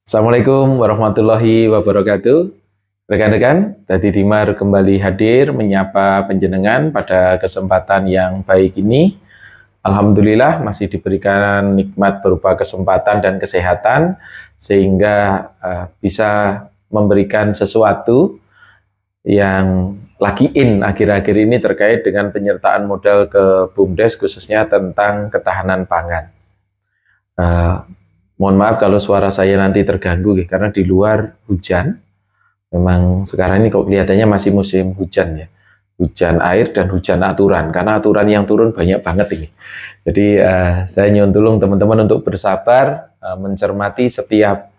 Assalamualaikum warahmatullahi wabarakatuh. Rekan-rekan, tadi Dimar kembali hadir menyapa panjenengan pada kesempatan yang baik ini. Alhamdulillah masih diberikan nikmat berupa kesempatan dan kesehatan sehingga bisa memberikan sesuatu yang lagi in akhir-akhir ini terkait dengan penyertaan modal ke BUMDes khususnya tentang ketahanan pangan. Mohon maaf kalau suara saya nanti terganggu ya, karena di luar hujan. Memang sekarang ini kok kelihatannya masih musim hujan ya. Hujan air dan hujan aturan, karena aturan yang turun banyak banget ini. Jadi saya nyuwun tulung teman-teman untuk bersabar, mencermati setiap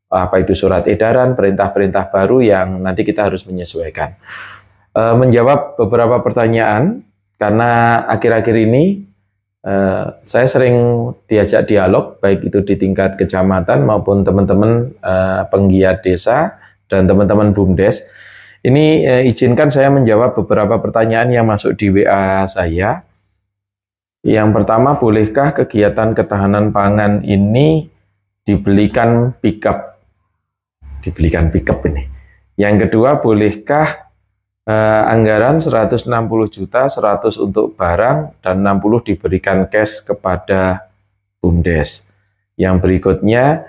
apa itu surat edaran, perintah-perintah baru yang nanti kita harus menyesuaikan. Menjawab beberapa pertanyaan, karena akhir-akhir ini saya sering diajak dialog, baik itu di tingkat kecamatan maupun teman-teman penggiat desa dan teman-teman BUMDes. Ini izinkan saya menjawab beberapa pertanyaan yang masuk di WA saya. Yang pertama, bolehkah kegiatan ketahanan pangan ini dibelikan pickup? Dibelikan pickup ini. Yang kedua, bolehkah anggaran 160 juta, 100 untuk barang, dan 60 diberikan cash kepada BUMDes. Yang berikutnya,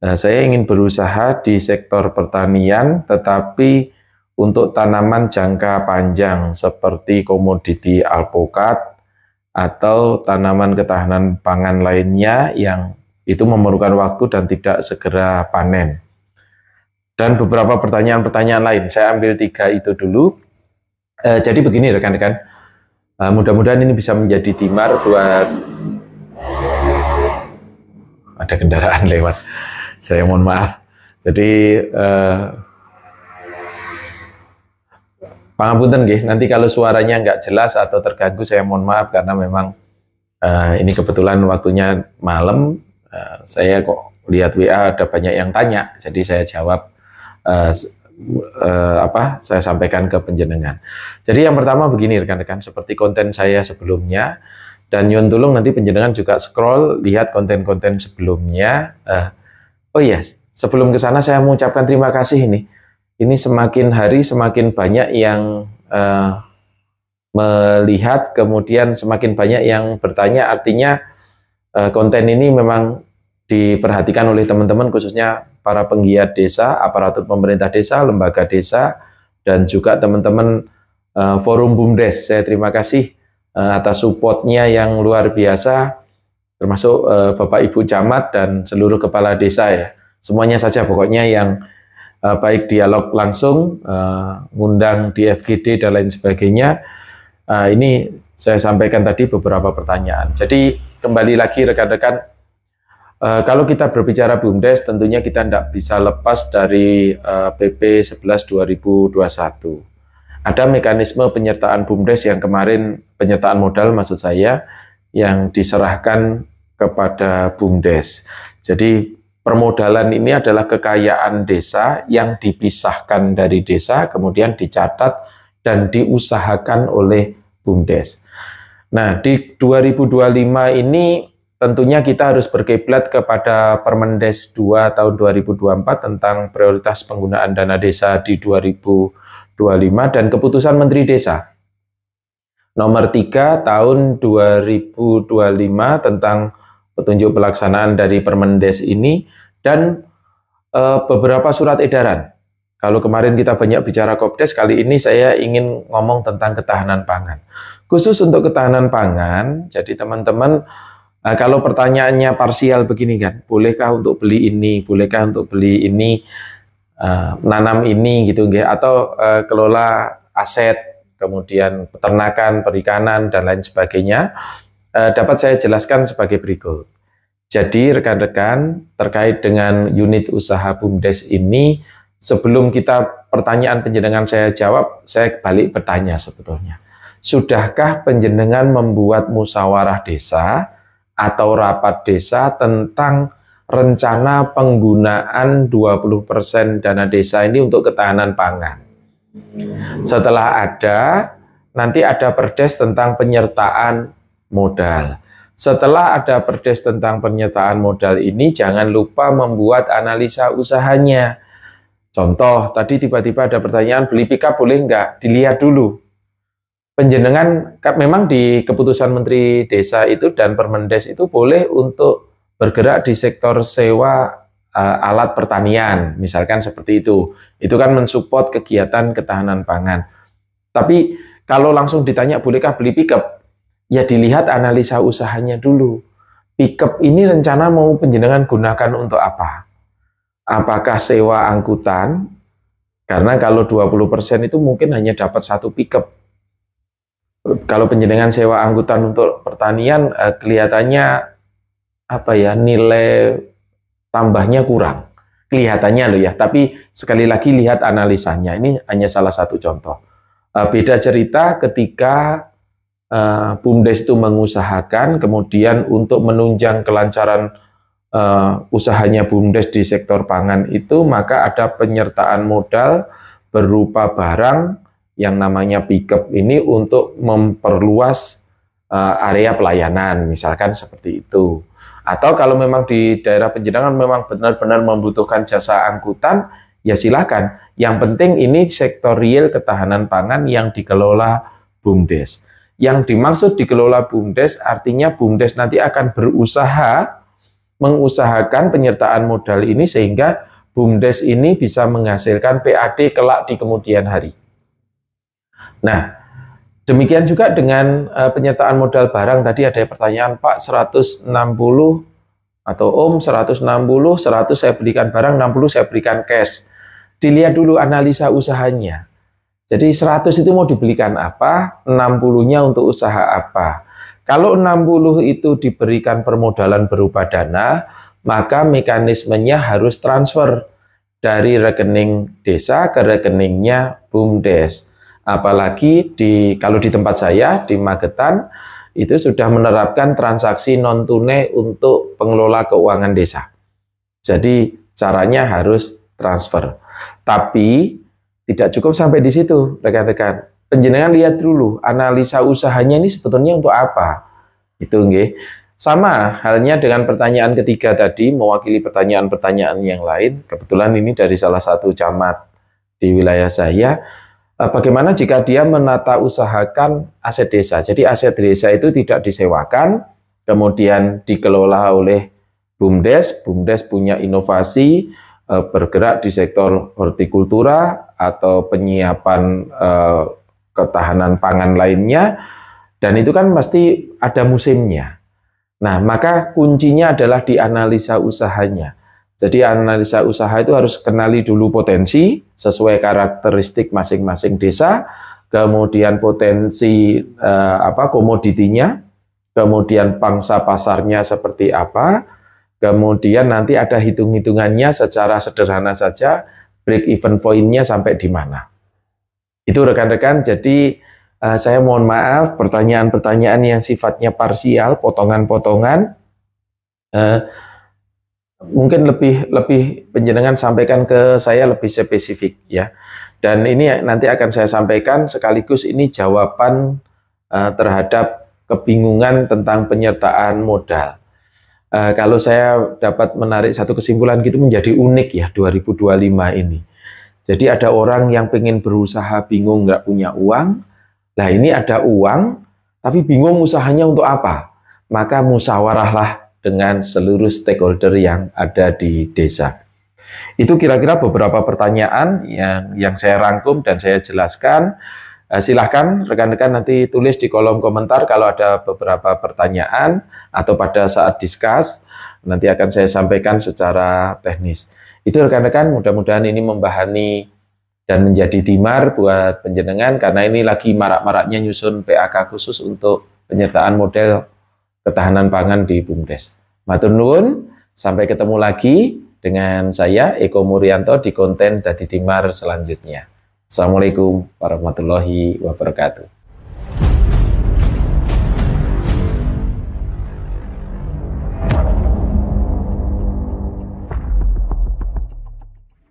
saya ingin berusaha di sektor pertanian, tetapi untuk tanaman jangka panjang seperti komoditi alpukat atau tanaman ketahanan pangan lainnya yang itu memerlukan waktu dan tidak segera panen. Dan beberapa pertanyaan-pertanyaan lain, saya ambil 3 itu dulu. Jadi begini rekan-rekan, mudah-mudahan ini bisa menjadi timar buat ada kendaraan lewat. Saya mohon maaf. Jadi pangapunten nggih, nanti kalau suaranya nggak jelas atau terganggu saya mohon maaf karena memang ini kebetulan waktunya malam. Saya kok lihat WA ada banyak yang tanya, jadi saya jawab. Saya sampaikan ke penjenengan. Jadi yang pertama begini rekan-rekan, seperti konten saya sebelumnya, dan nyuwun tulung nanti penjenengan juga scroll lihat konten-konten sebelumnya. Oh iya, sebelum ke sana saya mengucapkan terima kasih ini. Ini semakin hari semakin banyak yang melihat, kemudian semakin banyak yang bertanya, artinya konten ini memang diperhatikan oleh teman-teman khususnya para penggiat desa, aparatur pemerintah desa, lembaga desa, dan juga teman-teman forum BUMDes. Saya terima kasih atas supportnya yang luar biasa, termasuk Bapak Ibu Camat dan seluruh kepala desa ya. Semuanya saja pokoknya yang baik dialog langsung, ngundang di FGD dan lain sebagainya. Ini saya sampaikan tadi beberapa pertanyaan. Jadi kembali lagi rekan-rekan, kalau kita berbicara BUMDes, tentunya kita tidak bisa lepas dari PP 11 2021. Ada mekanisme penyertaan BUMDes yang kemarin, penyertaan modal maksud saya, yang diserahkan kepada BUMDes. Jadi permodalan ini adalah kekayaan desa yang dipisahkan dari desa, kemudian dicatat dan diusahakan oleh BUMDes. Nah, di 2025 ini tentunya kita harus berkiblat kepada Permendes 2 tahun 2024 tentang prioritas penggunaan dana desa di 2025 dan keputusan Menteri Desa nomor 3 tahun 2025 tentang petunjuk pelaksanaan dari Permendes ini dan beberapa surat edaran. Kalau kemarin kita banyak bicara Kopdes, kali ini saya ingin ngomong tentang ketahanan pangan. Khusus untuk ketahanan pangan, jadi teman-teman, kalau pertanyaannya parsial begini kan, bolehkah untuk beli ini, bolehkah untuk beli ini, nanam ini gitu, atau kelola aset, kemudian peternakan, perikanan, dan lain sebagainya, dapat saya jelaskan sebagai berikut. Jadi rekan-rekan, terkait dengan unit usaha BUMDes ini, sebelum kita pertanyaan penjenengan saya jawab, saya balik bertanya sebetulnya. Sudahkah penjenengan membuat musyawarah desa atau rapat desa tentang rencana penggunaan 20% dana desa ini untuk ketahanan pangan? Setelah ada, nanti ada perdes tentang penyertaan modal. Setelah ada perdes tentang penyertaan modal ini, jangan lupa membuat analisa usahanya. Contoh, tadi tiba-tiba ada pertanyaan, beli pickup boleh nggak? Dilihat dulu. Penjenengan, memang di keputusan Menteri Desa itu dan Permendes itu boleh untuk bergerak di sektor sewa alat pertanian, misalkan seperti itu. Itu kan mensupport kegiatan ketahanan pangan. Tapi kalau langsung ditanya, bolehkah beli pickup? Ya dilihat analisa usahanya dulu. Pickup ini rencana mau penjenengan gunakan untuk apa? Apakah sewa angkutan? Karena kalau 20% itu mungkin hanya dapat satu pickup. Kalau penjenengan sewa angkutan untuk pertanian, kelihatannya apa ya, nilai tambahnya kurang. Kelihatannya loh ya, tapi sekali lagi lihat analisanya. Ini hanya salah satu contoh. Beda cerita ketika BUMDes itu mengusahakan, kemudian untuk menunjang kelancaran usahanya BUMDes di sektor pangan itu, maka ada penyertaan modal berupa barang yang namanya pickup ini untuk memperluas area pelayanan, misalkan seperti itu. Atau kalau memang di daerah penjenengan memang benar-benar membutuhkan jasa angkutan, ya silakan. Yang penting ini sektor real ketahanan pangan yang dikelola BUMDes. Yang dimaksud dikelola BUMDes artinya BUMDes nanti akan berusaha mengusahakan penyertaan modal ini sehingga BUMDes ini bisa menghasilkan PAD kelak di kemudian hari. Nah, demikian juga dengan penyertaan modal barang. Tadi ada pertanyaan, Pak, 160 atau Om 160, 100 saya belikan barang, 60 saya berikan cash. Dilihat dulu analisa usahanya. Jadi 100 itu mau dibelikan apa, 60-nya untuk usaha apa. Kalau 60 itu diberikan permodalan berupa dana, maka mekanismenya harus transfer dari rekening desa ke rekeningnya BUMDes. Apalagi kalau di tempat saya, di Magetan, itu sudah menerapkan transaksi non-tunai untuk pengelola keuangan desa. Jadi caranya harus transfer. Tapi tidak cukup sampai di situ, rekan-rekan. Penjenengan lihat dulu, analisa usahanya ini sebetulnya untuk apa. Itu nggih. Sama halnya dengan pertanyaan ketiga tadi, mewakili pertanyaan-pertanyaan yang lain. Kebetulan ini dari salah satu camat di wilayah saya. Bagaimana jika dia menata usahakan aset desa? Jadi aset desa itu tidak disewakan, kemudian dikelola oleh BUMDes. BUMDes punya inovasi, bergerak di sektor hortikultura atau penyiapan ketahanan pangan lainnya, dan itu kan pasti ada musimnya. Nah, maka kuncinya adalah di analisa usahanya. Jadi analisa usaha itu harus kenali dulu potensi sesuai karakteristik masing-masing desa, kemudian potensi komoditinya, kemudian pangsa pasarnya seperti apa, kemudian nanti ada hitung-hitungannya secara sederhana saja, break even point-nya sampai di mana. Itu rekan-rekan, jadi saya mohon maaf pertanyaan-pertanyaan yang sifatnya parsial, potongan-potongan, mungkin lebih penjenengan sampaikan ke saya lebih spesifik ya. Dan ini nanti akan saya sampaikan sekaligus ini jawaban terhadap kebingungan tentang penyertaan modal. Kalau saya dapat menarik satu kesimpulan gitu menjadi unik ya 2025 ini. Jadi ada orang yang pengen berusaha bingung nggak punya uang. Nah ini ada uang tapi bingung usahanya untuk apa. Maka musyawarahlah dengan seluruh stakeholder yang ada di desa. Itu kira-kira beberapa pertanyaan yang saya rangkum dan saya jelaskan. Silahkan rekan-rekan nanti tulis di kolom komentar kalau ada beberapa pertanyaan atau pada saat diskus nanti akan saya sampaikan secara teknis. Itu rekan-rekan mudah-mudahan ini membahani dan menjadi dimar buat penjenengan karena ini lagi marak-maraknya nyusun PAK khusus untuk penyertaan model ketahanan pangan di BUMDes. Matur nuwun, sampai ketemu lagi dengan saya Eko Muryanto di konten Dadi Timar selanjutnya. Assalamualaikum warahmatullahi wabarakatuh.